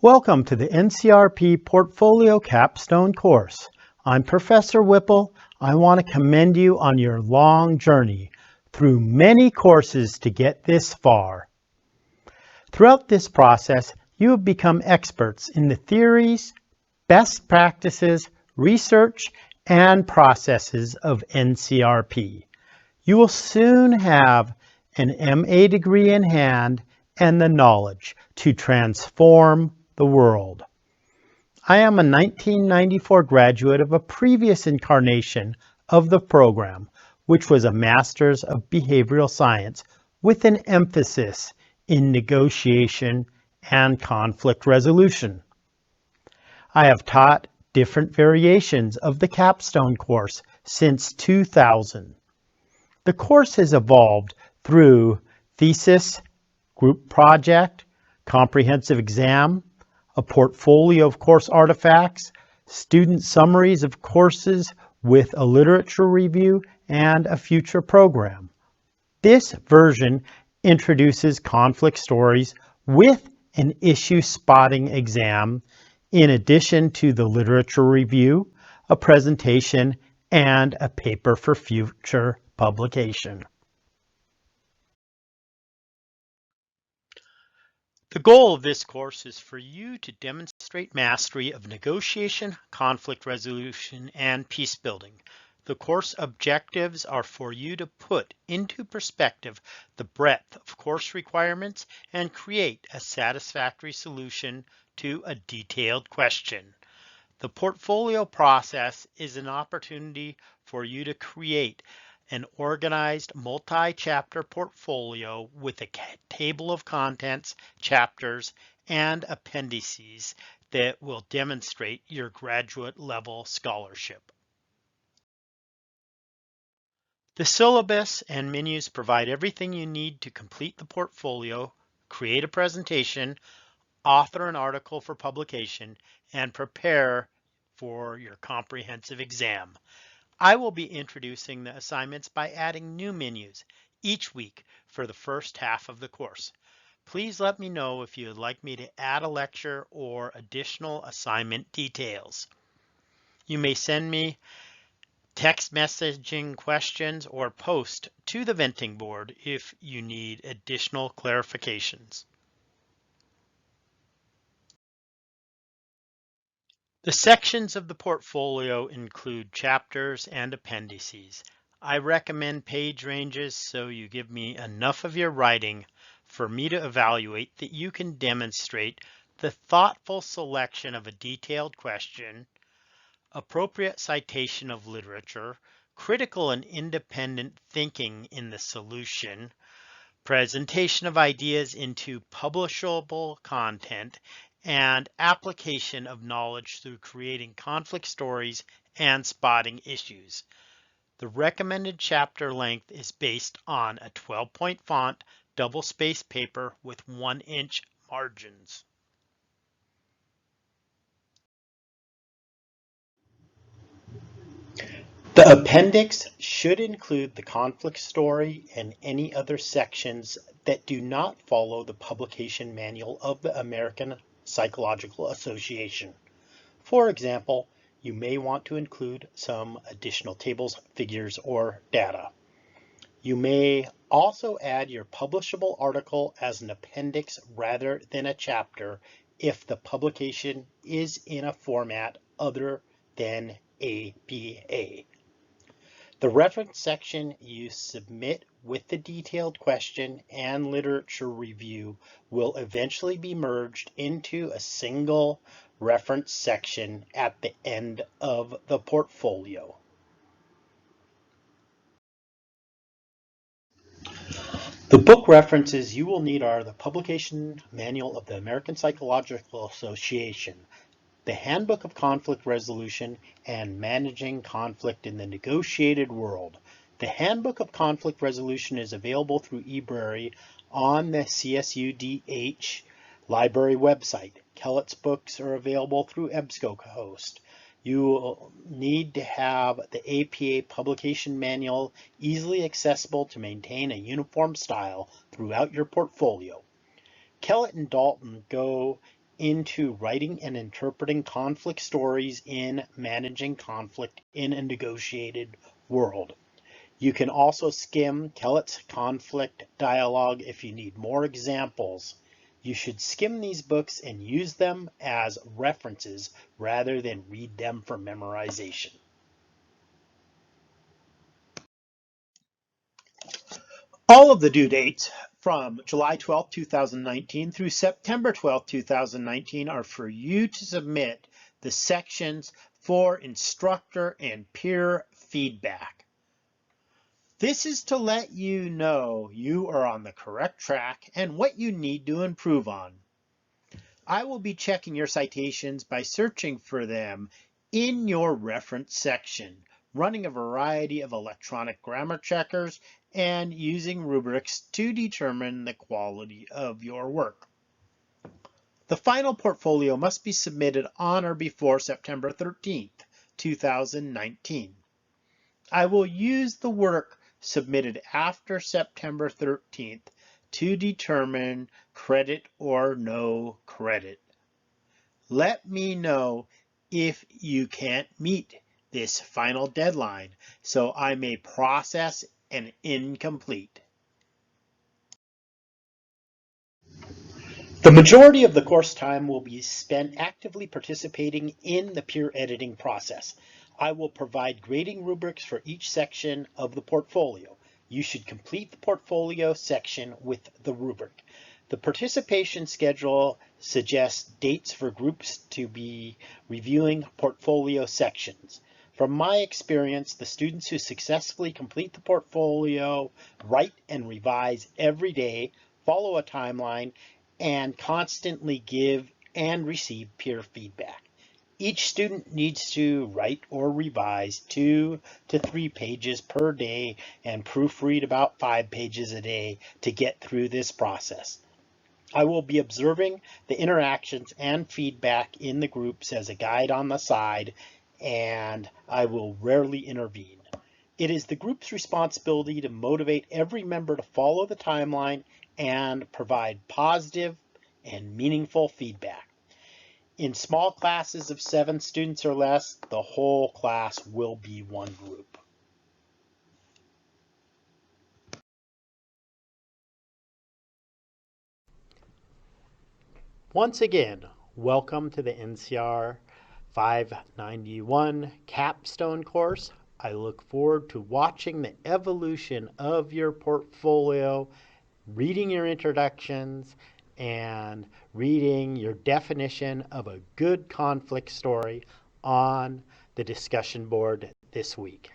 Welcome to the NCRP Portfolio Capstone course. I'm Professor Whipple. I want to commend you on your long journey through many courses to get this far. Throughout this process, you have become experts in the theories, best practices, research, and processes of NCRP. You will soon have an MA degree in hand and the knowledge to transform the world. I am a 1994 graduate of a previous incarnation of the program, which was a Master's of Behavioral Science with an emphasis in negotiation and conflict resolution. I have taught different variations of the capstone course since 2000. The course has evolved through thesis, group project, comprehensive exam, a portfolio of course artifacts, student summaries of courses with a literature review, and a future program. This version introduces conflict stories with an issue spotting exam, in addition to the literature review, a presentation, and a paper for future publication. The goal of this course is for you to demonstrate mastery of negotiation, conflict resolution, and peace building. The course objectives are for you to put into perspective the breadth of course requirements and create a satisfactory solution to a detailed question. The portfolio process is an opportunity for you to create an organized multi-chapter portfolio with a table of contents, chapters, and appendices that will demonstrate your graduate level scholarship. The syllabus and menus provide everything you need to complete the portfolio, create a presentation, author an article for publication, and prepare for your comprehensive exam. I will be introducing the assignments by adding new menus each week for the first half of the course. Please let me know if you would like me to add a lecture or additional assignment details. You may send me text messaging questions or post to the venting board if you need additional clarifications. The sections of the portfolio include chapters and appendices. I recommend page ranges so you give me enough of your writing for me to evaluate that you can demonstrate the thoughtful selection of a detailed question, appropriate citation of literature, critical and independent thinking in the solution, presentation of ideas into publishable content, and application of knowledge through creating conflict stories and spotting issues. The recommended chapter length is based on a 12-point font, double-spaced paper with 1-inch margins. The appendix should include the conflict story and any other sections that do not follow the publication manual of the American Psychological Association. For example, you may want to include some additional tables, figures, or data. You may also add your publishable article as an appendix rather than a chapter if the publication is in a format other than APA. The reference section you submit with the detailed question and literature review will eventually be merged into a single reference section at the end of the portfolio. The book references you will need are the Publication Manual of the American Psychological Association, the Handbook of Conflict Resolution, and Managing Conflict in the Negotiated World. The Handbook of Conflict Resolution is available through eBrary on the CSUDH library website. Kellett's books are available through EBSCOhost. You will need to have the APA Publication Manual easily accessible to maintain a uniform style throughout your portfolio. Kellett and Dalton go into writing and interpreting conflict stories in managing conflict in a negotiated world. You can also skim Kellett's conflict dialogue if you need more examples. You should skim these books and use them as references rather than read them for memorization. All of the due dates from July 12, 2019 through September 12, 2019 are for you to submit the sections for instructor and peer feedback. This is to let you know you are on the correct track and what you need to improve on. I will be checking your citations by searching for them in your reference section, running a variety of electronic grammar checkers, and using rubrics to determine the quality of your work. The final portfolio must be submitted on or before September 13th, 2019. I will use the work submitted after September 13th to determine credit or no credit. Let me know if you can't meet this final deadline so I may process an incomplete. The majority of the course time will be spent actively participating in the peer editing process. I will provide grading rubrics for each section of the portfolio. You should complete the portfolio section with the rubric. The participation schedule suggests dates for groups to be reviewing portfolio sections. From my experience, the students who successfully complete the portfolio, write and revise every day, follow a timeline, and constantly give and receive peer feedback. Each student needs to write or revise 2 to 3 pages per day and proofread about 5 pages a day to get through this process. I will be observing the interactions and feedback in the groups as a guide on the side, and I will rarely intervene. It is the group's responsibility to motivate every member to follow the timeline and provide positive and meaningful feedback. In small classes of 7 students or less, the whole class will be one group. Once again, welcome to the NCR 591 capstone course. I look forward to watching the evolution of your portfolio, reading your introductions, and reading your definition of a good conflict story on the discussion board this week.